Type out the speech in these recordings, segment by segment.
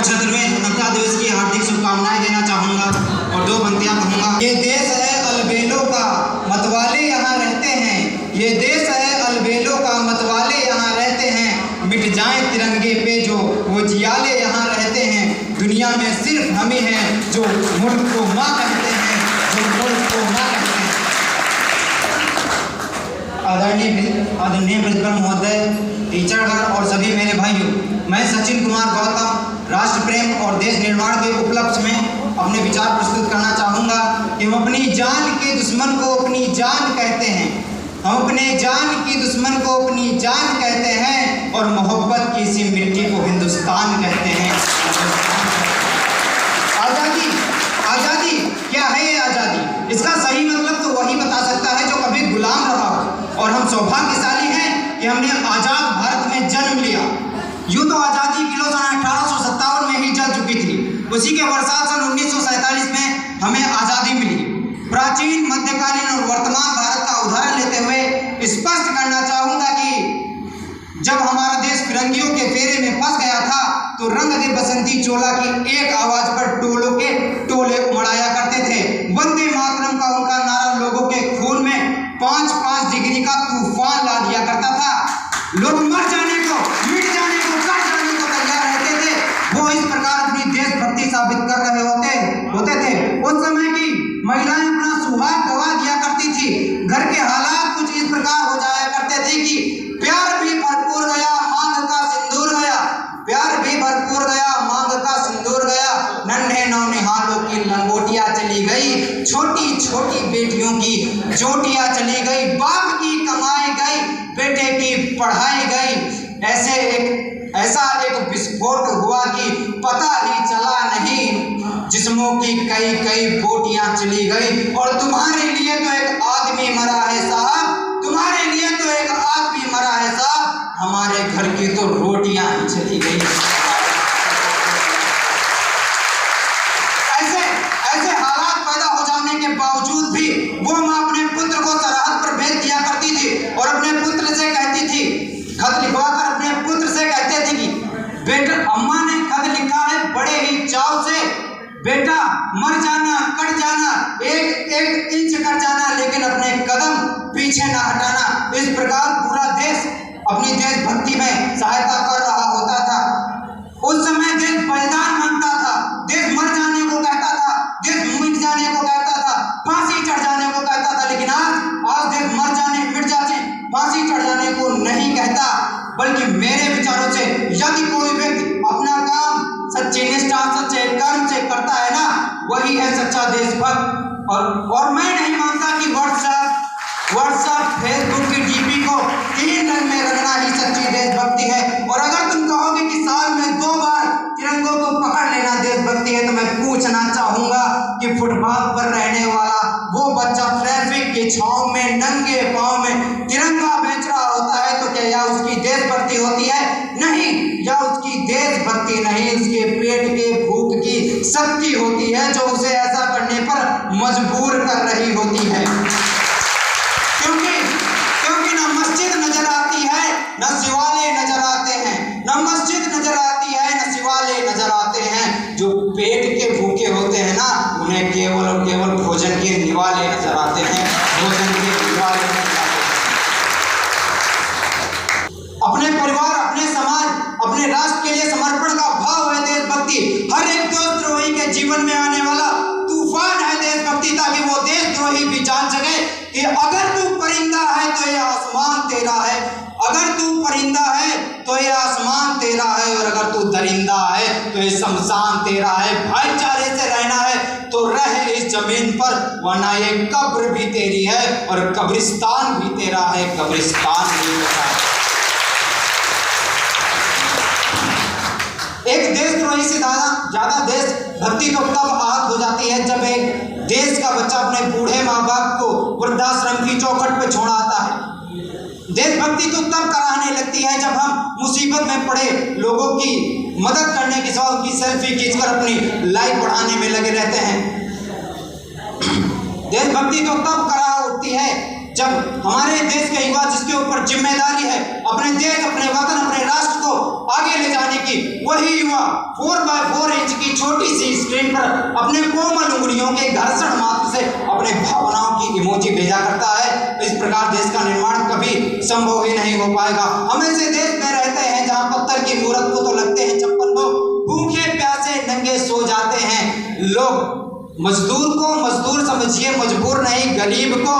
75वें स्वतंत्रता दिवस की हार्दिक शुभकामनाएं देना चाहूँगा और दो पंक्तियाँ कहूँगा। ये देश है अलबेलों का, मतवाले यहाँ रहते हैं। ये देश है अलबेलों का, मतवाले यहाँ रहते हैं। मिट जाए तिरंगे पे जो वो जियाले यहाँ रहते हैं। दुनिया में सिर्फ हम ही हैं जो मुल्क को माँ कहते हैं, जो मुल्क को माँ कहते हैं। आदरणीय प्रिंसिपल महोदय, टीचरगण और सभी मेरे भाइयों, मैं सचिन कुमार गौतम राष्ट्र प्रेम और देश निर्माण के उपलक्ष्य में अपने विचार प्रस्तुत करना चाहूँगा कि हम अपनी जान के दुश्मन को अपनी जान कहते हैं। हम अपने जान की दुश्मन को अपनी जान कहते हैं और मोहब्बत की इसी मिट्टी को हिंदुस्तान कहते हैं। आज़ादी, आज़ादी क्या है ये आज़ादी? इसका सही मतलब तो वही बता सकता है जो कभी गुलाम रहा हो। और हम सौभाग्यशाली हैं कि हमने आज़ाद भारत में जन्म लिया। यूँ तो आज़ादी किलो सन 1857 में ही जल चुकी थी। उसी के वर्षात सन 1947 में हमें आज़ादी मिली। प्राचीन, मध्यकालीन और वर्तमान भारत का उदाहरण लेते हुए स्पष्ट करना चाहूँगा कि जब हमारा देश फिरंगियों के फेरे में फंस गया था तो रंग दे बसंती चोला की एक आवाज़ पर टोलों के टोले उमड़ाया करते थे। वंदे मातरम का उनका नारा लोगों के खून में 5-5 डिग्री का तूफान ला दिया करता था। लोग मर जाने को, मिट जाने को, कट जाने को तैयार रहते थे। वो इस प्रकार अपनी देशभक्ति साबित कर रहे होते थे। उस समय की महिलाएं अपना सुहाग गवा दिया करती थी। घर के हालात कुछ इस प्रकार हो जाया करते थे कि प्यार भी भरपूर गया, मांग का सिंदूर गया। प्यार भी भरपूर गया, मांग का सिंदूर गया। नन्हे नौनिहालों की लंगोटियां चली गई, छोटी छोटी बेटियों की जोटियां चली गई। बाप की कमाई गई, बेटे की पढ़ाई गई। ऐसा एक विस्फोट हुआ कि पता ही चला नहीं। जिस्मों की कई कई बोटियां चली गई। और तुम्हारे लिए तो एक आदमी मरा है साहब, तुम्हारे लिए तो एक आदमी मरा है साहब। हमारे घर की तो रोटियां ही चली गई। ऐसे हालात पैदा हो जाने के बावजूद भी वो माँ अपने पुत्र को सरहद पर भेज दिया करती थी और अपने पुत्र से कहती थी, खत लिखवाकर अपने पुत्र से कहते थे कि बेटा, अम्मा ने खत लिखा है बड़े ही चाव से, बेटा मर जाना, कट जाना, एक इंच कट जाना, लेकिन अपने कदम पीछे ना हटाना। इस प्रकार पूरा देश अपनी देशभक्ति में सहायता कर रहा होता था। उस समय देश बलिदान मांगता था, देश मर जाने को कहता था, देश मिट जाने को कहता था, फांसी चढ़ जाने को कहता था। लेकिन आज देश मर जाने, मिट जाने, फांसी चढ़ जाने को नहीं कहता, बल्कि मेरे विचारों से यदि कोई व्यक्ति अपना काम सच्ची निष्ठा, सच्चे कर्म से करता है ना, वही है सच्चा देशभक्त। और मैं नहीं मानता कि व्हाट्सएप, फेसबुक की डीपी को 3 रंग में रंगना ही सच्ची देशभक्ति है। और अगर तुम कहोगे कि साल में 2 बार तिरंगों को पकड़ लेना देशभक्ति है, तो मैं पूछना चाहूंगा कि फुटपाथ पर रहने वाला वो बच्चा ट्रैफिक की छांव में नंगे पांव में तिरंगा बेच रहा होता है, तो क्या उसकी देशभक्ति होती है? नहीं, या उसकी देशभक्ति नहीं, उसके पेट के भूख की शक्ति होती है जो उसे ऐसा करने पर मजबूर कर रही होती है। क्योंकि न मस्जिद नजर आती है, न शिवालय नजर आते हैं। न मस्जिद नजर आती है, न शिवालय नजर आते हैं। जो पेट के भूखे होते हैं ना, उन्हें केवल और केवल भोजन के निवाले नजर आते हैं, भोजन के निवाले नजर आते हैं। अपने परिवार, अपने समाज, अपने राष्ट्र के लिए समर्पण का भाव है देशभक्ति। हर एक देशद्रोही के जीवन में आने वाला तूफान है देशभक्ति, ताकि वो देशद्रोही भी जान सके कि अगर तू परिंदा है तो ये आसमान तेरा है, अगर तू परिंदा है तो ये आसमान तेरा है, और अगर तू दरिंदा है तो ये शमशान तेरा है। भाईचारे से रहना है तो रह इस जमीन पर, वरना ये कब्र भी तेरी है और कब्रिस्तान भी तेरा है, कब्रिस्तान भी तेरा है। एक देशद्रोही से ज्यादा देशभक्ति तो तब आहत हो जाती है जब एक देश का बच्चा अपने बूढ़े माँ बाप को वृद्धाश्रम की चौखट पर छोड़ आता है। देशभक्ति तो तब कराने लगती है जब हम मुसीबत में पड़े लोगों की मदद करने के साथ उनकी सेल्फी खींचकर अपनी लाइफ बढ़ाने में लगे रहते हैं। देशभक्ति तो तब करा उठती है जब हमारे देश के युवा जिसके ऊपर जिम्मेदारी है अपने देश, अपने वतन, अपने राष्ट्र को आगे ले जाने की, वही युवा 4x4 इंच की छोटी सी स्क्रीन पर अपने कोमल उंगलियों के घर्षण मात्र से अपने भावनाओं की इमोजी भेजा करता है। इस प्रकार देश का निर्माण कभी संभव ही नहीं हो पाएगा। हम ऐसे देश में रहते हैं जहाँ पत्थर की मूर्त को तो लगते हैं चप्पल, लोग भूखे प्यासे नंगे सो जाते हैं। लोग मजदूर को मजदूर समझिए, मजबूर नहीं। गरीब को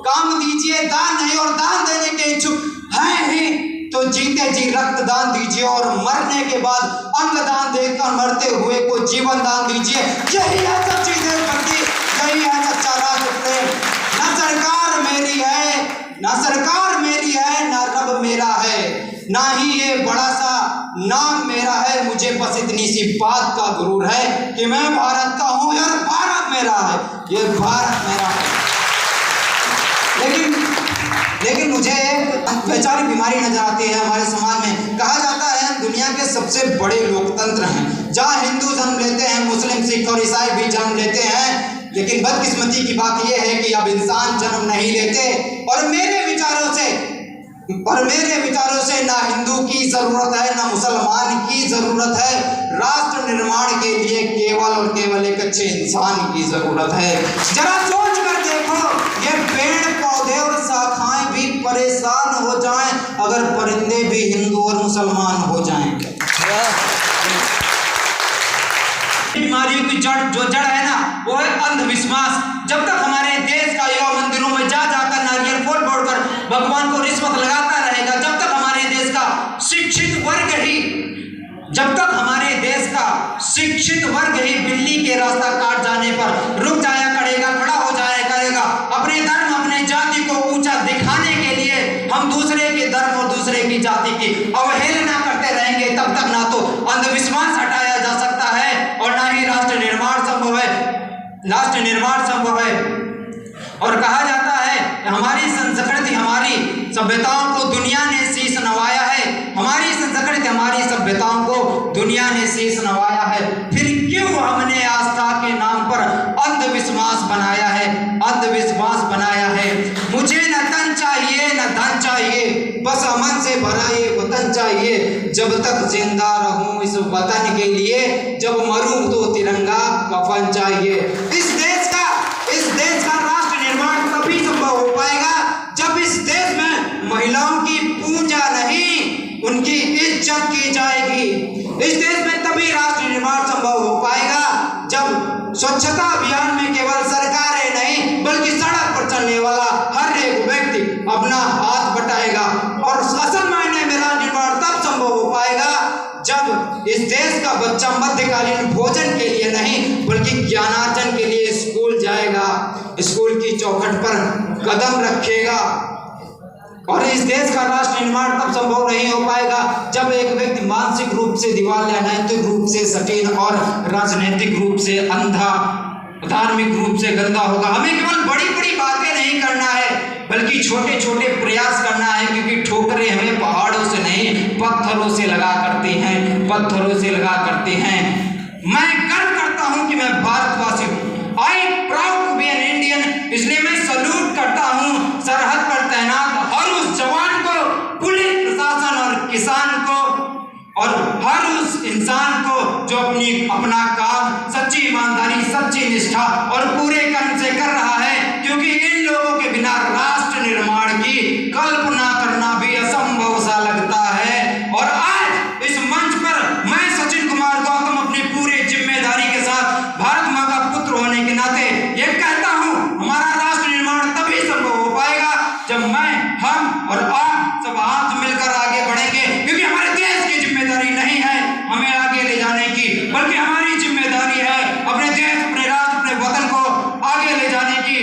काम दीजिए, दान नहीं, और दान देने के इच्छुक हैं ही तो जीते जी रक्तदान दीजिए, और मरने के बाद अंगदान देकर मरते हुए को जीवन दान दीजिए। यही है सच्ची देशभक्ति, यही है सच्चा राष्ट्र प्रेम। ना सरकार मेरी है, ना सरकार मेरी है, ना रब मेरा है, ना ही ये बड़ा सा नाम मेरा है। मुझे बस इतनी सी बात का गुरूर है कि मैं भारत का हूँ और भारत मेरा है, ये भारत मेरा है। लेकिन मुझे एक वैचारिक बीमारी नजर आती है हमारे समाज में। कहा जाता है हम दुनिया के सबसे बड़े लोकतंत्र हैं, जहाँ हिंदू जन्म लेते हैं, मुस्लिम, सिख और ईसाई भी जन्म लेते हैं। लेकिन बदकिस्मती की बात यह है कि अब इंसान जन्म नहीं लेते। और मेरे विचारों से ना हिंदू की जरूरत है, ना मुसलमान की जरूरत है। राष्ट्र निर्माण के लिए केवल और केवल एक अच्छे इंसान की जरूरत है। जरा सोच कर देखो, ये पेड़ पौधे और शाखाएं भी परेशान हो जाएं अगर परिंदे भी हिंदू और मुसलमान हो जाएं। बीमारियों की जड़ है ना, वो है अंधविश्वास। जब तक हमारे देश का युवा मंदिरों में जा जाकर नारियल फोड़ फोड़कर भगवान को रिश्वत लगाता रहेगा, जब तक हमारे देश का शिक्षित वर्ग ही बिल्ली के रास्ता काट जाने पर रुक जाया करेगा, खड़ा हो जाया करेगा। अपने धर्म, अपने जाति को ऊंचा दिखाने के लिए हम दूसरे के धर्म और दूसरे की जाति की अवहेलना करते रहेंगे। तब तक ना तो अंधविश्वास हटाया जा सकता है और ना ही राष्ट्र निर्माण संभव है। और कहा जाता है हमारी संस्कृति, हमारी सभ्यताओं को दुनिया ने शीश नवाया है। हमारी संस्कृति, हमारी सभ्यताओं को दुनिया ने शीश नवाया है। फिर क्यों हमने आस्था के नाम पर अंधविश्वास बनाया है। मुझे न तन चाहिए न धन चाहिए, बस अमन से भरा ये वतन चाहिए। जब तक जिंदा रहूं इस वतन के लिए, जब मरूं तो तिरंगा कफन चाहिए। इस देश का राष्ट्र निर्माण तभी संभव हो पाएगा जब इस देश में महिलाओं की पूजा नहीं, उनकी इज्जत की जाएगी। इस देश में तभी राष्ट्र निर्माण संभव हो पाएगा जब स्वच्छता अभियान में केवल सरकारें नहीं बल्कि सड़क पर चलने वाला हर एक व्यक्ति अपना हाथ बटाएगा। और असल मायने में राष्ट्र निर्माण तब संभव हो पाएगा जब इस देश का बच्चा मध्यकालीन भोजन के लिए नहीं बल्कि ज्ञानार्जन के लिए स्कूल जाएगा, स्कूल की चौखट पर कदम रखेगा। और इस देश का राष्ट्र निर्माण तब संभव नहीं हो पाएगा जब एक व्यक्ति मानसिक रूप से दिवालिया, नैतिक रूप से सटीन और राजनीतिक रूप से अंधा, धार्मिक रूप से गंदा होगा। हमें केवल बड़ी बड़ी बातें नहीं करना है बल्कि छोटे छोटे प्रयास करना है, क्योंकि ठोकरें हमें पहाड़ों से नहीं पत्थरों से लगा करते हैं। मैं गर्व करता हूं कि मैं भारतवासी हूं। I proud to be an Indian. इसलिए मैं सल्यूट करता हूं सरहद पर तैनात हर उस जवान को, पुलिस प्रशासन और किसान को, और हर उस इंसान को जो अपना काम सच्ची ईमानदारी, सच्ची निष्ठा और पूरे कर्म से कर रहा है, क्योंकि इन लोगों के बिना राष्ट्र निर्माण की कल्पना करना भी असंभव सा लगता है। और आज इस मंच पर मैं सचिन कुमार गौतम अपनी पूरी जिम्मेदारी के साथ भारत मां का पुत्र होने के नाते ये कहता हूं, हमारा राष्ट्र निर्माण तभी संभव हो पाएगा जब हम और आप सब हाथ मिलकर आगे बढ़ेंगे। क्योंकि हमारे देश की जिम्मेदारी नहीं है हमें आगे ले जाने की, बल्कि हमारी जिम्मेदारी है अपने देश, अपने राष्ट्र, अपने वतन को आगे ले जाने की।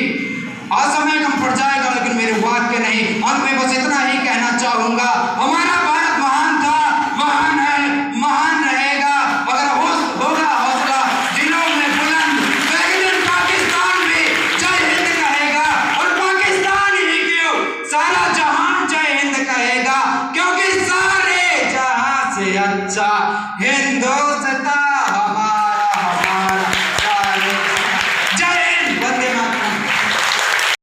आज समय कम पड़ जाएगा लेकिन मेरे वाक्य नहीं, अंत में बस इतना ही कहना चाहूंगा, हमारा भारत महान था, महान है, महान रहेगा अगर होगा हौसला दिलों में बुलंद। लेकिन पाकिस्तान भी जय हिंद कहेगा, और पाकिस्तान ही क्यों सारा जहान जय हिंद कहेगा, क्योंकि सारे जहां से अच्छा हिंदुस्तान।